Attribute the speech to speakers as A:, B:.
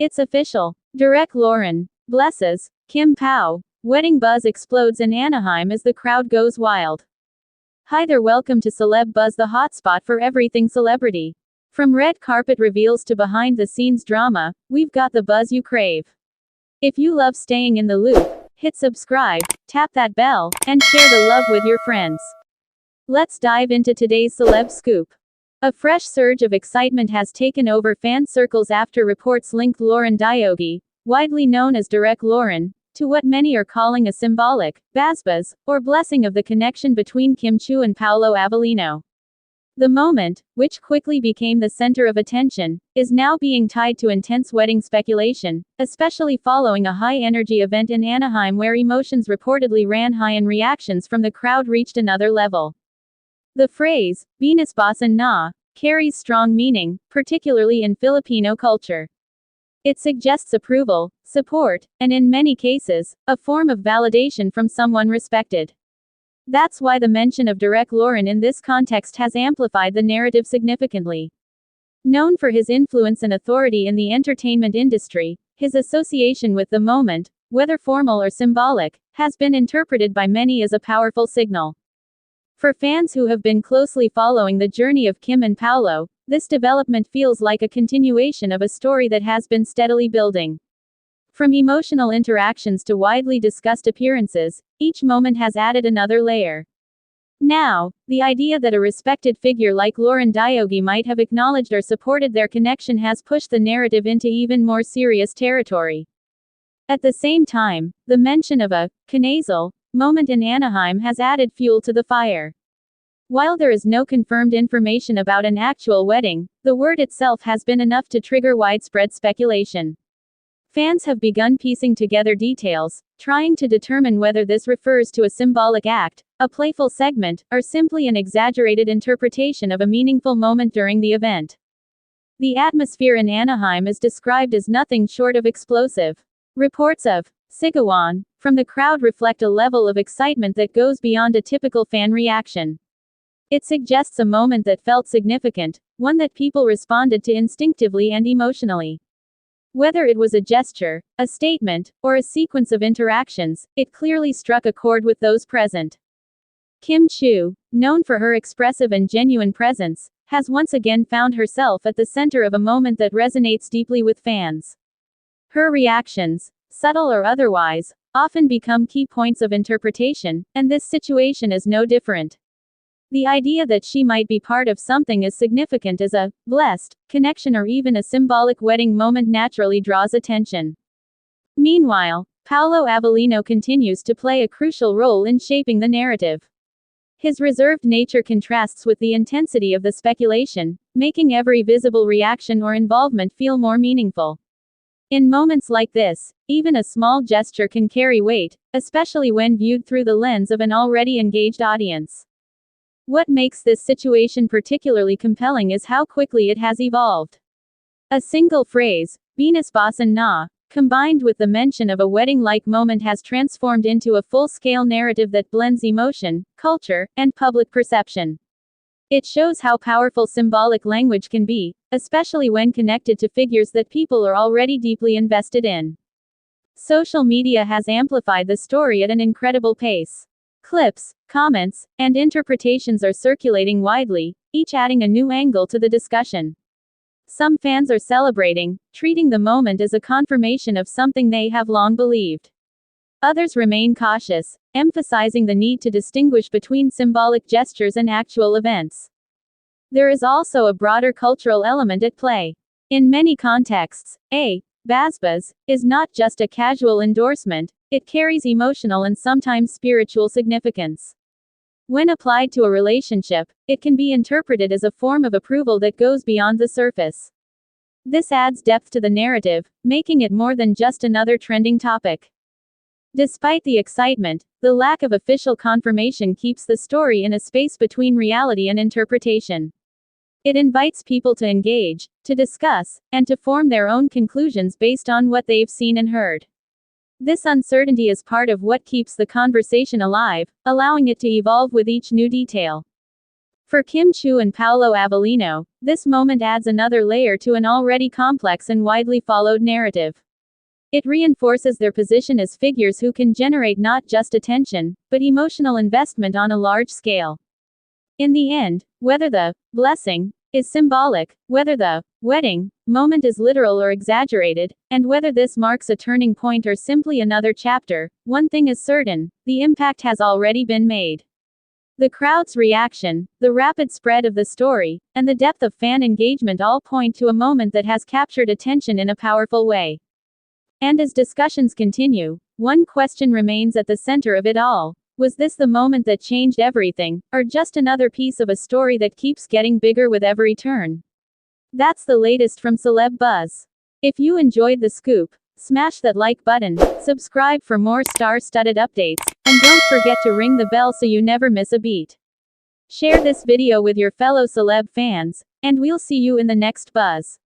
A: It's official. Direk Lauren blesses KimPau. Wedding buzz explodes in Anaheim as the crowd goes wild. Hi there, welcome to Celeb Buzz, the hotspot for everything celebrity. From red carpet reveals to behind the scenes drama, we've got the buzz you crave. If you love staying in the loop, hit subscribe, tap that bell, and share the love with your friends. Let's dive into today's celeb scoop. A fresh surge of excitement has taken over fan circles after reports linked Lauren Dyogi, widely known as Direk Lauren, to what many are calling a symbolic, basbas, or blessing of the connection between Chiu and Paulo Avelino. The moment, which quickly became the center of attention, is now being tied to intense wedding speculation, especially following a high-energy event in Anaheim where emotions reportedly ran high and reactions from the crowd reached another level. The phrase, basbas carries strong meaning, particularly in Filipino culture. It suggests approval, support, and in many cases, a form of validation from someone respected. That's why the mention of Direk Lauren in this context has amplified the narrative significantly. Known for his influence and authority in the entertainment industry, his association with the moment, whether formal or symbolic, has been interpreted by many as a powerful signal. For fans who have been closely following the journey of Kim and Paulo, this development feels like a continuation of a story that has been steadily building. From emotional interactions to widely discussed appearances, each moment has added another layer. Now, the idea that a respected figure like Lauren Dyogi might have acknowledged or supported their connection has pushed the narrative into even more serious territory. At the same time, the mention of a canasal moment in Anaheim has added fuel to the fire. While there is no confirmed information about an actual wedding, the word itself has been enough to trigger widespread speculation. Fans have begun piecing together details, trying to determine whether this refers to a symbolic act, a playful segment, or simply an exaggerated interpretation of a meaningful moment during the event. The atmosphere in Anaheim is described as nothing short of explosive. Reports of sigawan from the crowd reflect a level of excitement that goes beyond a typical fan reaction. It suggests a moment that felt significant, one that people responded to instinctively and emotionally. Whether it was a gesture, a statement, or a sequence of interactions, it clearly struck a chord with those present. Chiu, known for her expressive and genuine presence, has once again found herself at the center of a moment that resonates deeply with fans. Her reactions, subtle or otherwise, often become key points of interpretation, and this situation is no different. The idea that she might be part of something as significant as a blessed connection or even a symbolic wedding moment naturally draws attention. Meanwhile, Paulo Avelino continues to play a crucial role in shaping the narrative. His reserved nature contrasts with the intensity of the speculation, making every visible reaction or involvement feel more meaningful. In moments like this, even a small gesture can carry weight, especially when viewed through the lens of an already engaged audience. What makes this situation particularly compelling is how quickly it has evolved. A single phrase, basbas, combined with the mention of a wedding-like moment has transformed into a full-scale narrative that blends emotion, culture, and public perception. It shows how powerful symbolic language can be, especially when connected to figures that people are already deeply invested in. Social media has amplified the story at an incredible pace. Clips, comments, and interpretations are circulating widely, each adding a new angle to the discussion. Some fans are celebrating, treating the moment as a confirmation of something they have long believed. Others remain cautious, emphasizing the need to distinguish between symbolic gestures and actual events. There is also a broader cultural element at play. In many contexts, a basbas is not just a casual endorsement, it carries emotional and sometimes spiritual significance. When applied to a relationship, it can be interpreted as a form of approval that goes beyond the surface. This adds depth to the narrative, making it more than just another trending topic. Despite the excitement, the lack of official confirmation keeps the story in a space between reality and interpretation. It invites people to engage, to discuss, and to form their own conclusions based on what they've seen and heard. This uncertainty is part of what keeps the conversation alive, allowing it to evolve with each new detail. For Kim Chiu and Paulo Avelino, this moment adds another layer to an already complex and widely followed narrative. It reinforces their position as figures who can generate not just attention, but emotional investment on a large scale. In the end, whether the blessing is symbolic, whether the wedding moment is literal or exaggerated, and whether this marks a turning point or simply another chapter, one thing is certain: the impact has already been made. The crowd's reaction, the rapid spread of the story, and the depth of fan engagement all point to a moment that has captured attention in a powerful way. And as discussions continue, one question remains at the center of it all. Was this the moment that changed everything, or just another piece of a story that keeps getting bigger with every turn? That's the latest from Celeb Buzz. If you enjoyed the scoop, smash that like button, subscribe for more star-studded updates, and don't forget to ring the bell so you never miss a beat. Share this video with your fellow celeb fans, and we'll see you in the next buzz.